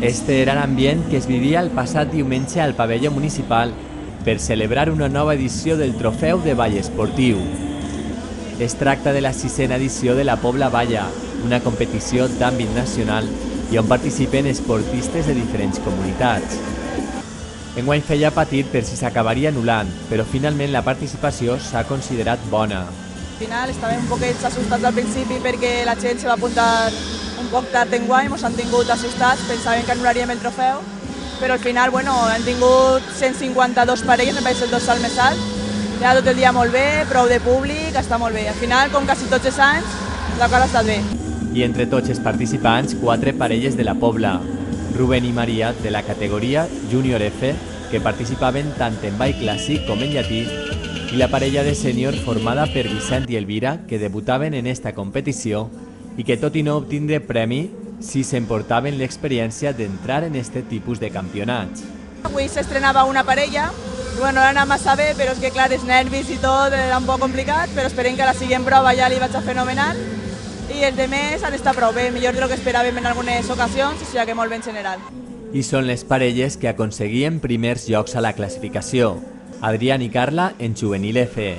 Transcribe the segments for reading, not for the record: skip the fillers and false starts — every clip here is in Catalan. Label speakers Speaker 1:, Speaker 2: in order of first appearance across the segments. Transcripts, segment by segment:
Speaker 1: Este era l'ambient que es vivia el passat diumenge al pavelló municipal per celebrar una nova edició del Trofeu de Ball Esportiu. Es tracta de la 6a edició de la Pobla Balla, una competició d'àmbit nacional i on participen esportistes de diferents comunitats. Enguany feia patir per si s'acabaria anul·lant, però finalment la participació s'ha considerat bona.
Speaker 2: Al final estàvem un poquet assustats al principi perquè la gent se va apuntar un poc tard enguany, ens han tingut assustats, pensaven que anul·laríem el trofeu, però al final han tingut 152 parelles, em pareix el dorsal més alt, ja tot el dia molt bé, prou de públic, està molt bé. Al final, com quasi tots els anys, la cosa està bé.
Speaker 1: I entre tots els participants, 4 parelles de la Pobla. Rubén i Maria, de la categoria Júnior F, que participaven tant en ball clàssic com en llatí, i la parella de sènior formada per Vicent i Elvira, que debutaven en esta competició i que, tot i no obtindre premi, sí s'emportaven l'experiència d'entrar en este tipus de campionats.
Speaker 2: Avui s'estrenava una parella, no ha anat massa bé, però és que clar, els nervis i tot era un poc complicat, però esperem que a la següent prova ja li vaig a fenomenal i els demés han estat prou bé, millor del que esperàvem en algunes ocasions, o sigui que molt bé en general.
Speaker 1: I són les parelles que aconseguien primers llocs a la classificació, Adrián i Carla en Juvenil F.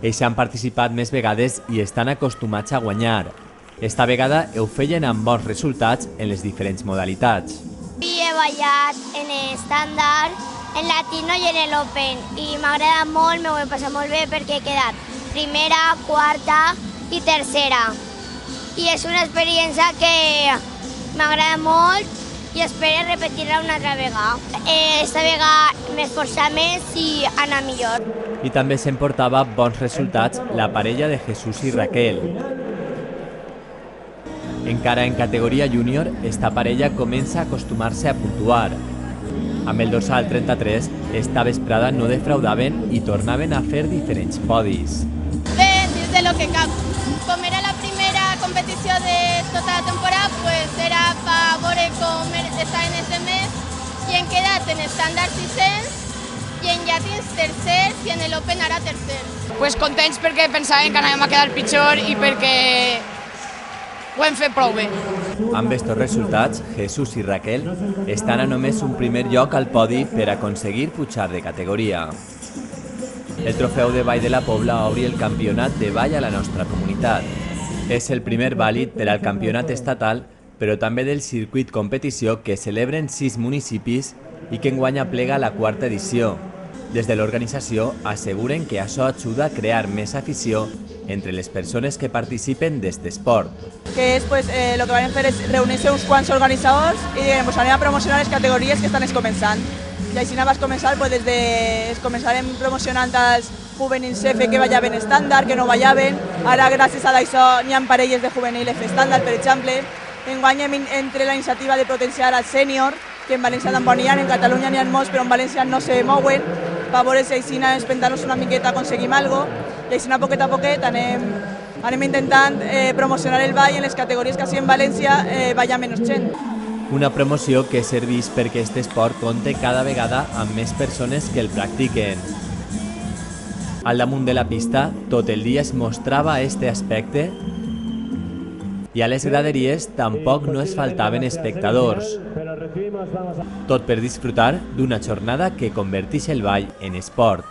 Speaker 1: Ells han participat més vegades i estan acostumats a guanyar. Esta vegada ho feien amb bons resultats en les diferents modalitats.
Speaker 3: He ballat en estàndard, en latino i en l'open i m'ha agradat molt, m'ho he passat molt bé perquè he quedat primera, quarta i tercera. I és una experiència que m'agrada molt i espero repetir-la una altra vegada. Esta vegada m'esforçar més i anar millor.
Speaker 1: I també s'emportava bons resultats la parella de Jesús i Raquel. Encara en categoria júnior, esta parella comença a acostumar-se a puntuar. Amb el dorsal 33, esta vesprada no defraudaven i tornaven a fer diferents podis.
Speaker 4: Bé, dins de lo que cap. Com era la primera competició de tota la temporada, pues era per veure com està en este mes i hem quedat en estàndard 600 i en llatins tercers i en l'open ara tercers.
Speaker 5: Pues contents perquè pensàvem que anàvem a quedar pitjor i perquè ho hem fet prou bé.
Speaker 1: Amb estos resultats, Jesús i Raquel estan a només un primer lloc al podi per aconseguir pujar de categoria. El Trofeu de Ball de la Pobla obri el campionat de ball a la nostra comunitat. És el primer vàlid per al campionat estatal, però també del circuit competició que celebren 6 municipis i que enguany aplega la 4a edició. Des de l'organització asseguren que això ajuda a crear més afició entre les persones que participen d'este esport.
Speaker 2: Que és, lo que van fer és reunir-se uns quants organitzadors i anem a promocionar les categories que estan començant. I així vas començar, començarem promocionant els juvenils F que ballaven estàndard, que no ballaven. Ara, gràcies a això, n'hi ha parelles de juvenil F estàndard, per exemple. Enguany entre la iniciativa de potenciar al sènior, que en València tampoc n'hi ha, en Catalunya n'hi ha molts, però en València no se mouen. Per veure si així espentar-nos una miqueta aconseguim alguna cosa. I així, poquet a poquet, anem intentant promocionar el ball en les categories que així en València balla menys gent.
Speaker 1: Una promoció que serveix perquè aquest esport compte cada vegada amb més persones que el practiquen. Al damunt de la pista, tot el dia es mostrava este aspecte i a les graderies tampoc no es faltaven espectadors. Tot per disfrutar d'una jornada que converteix el ball en esport.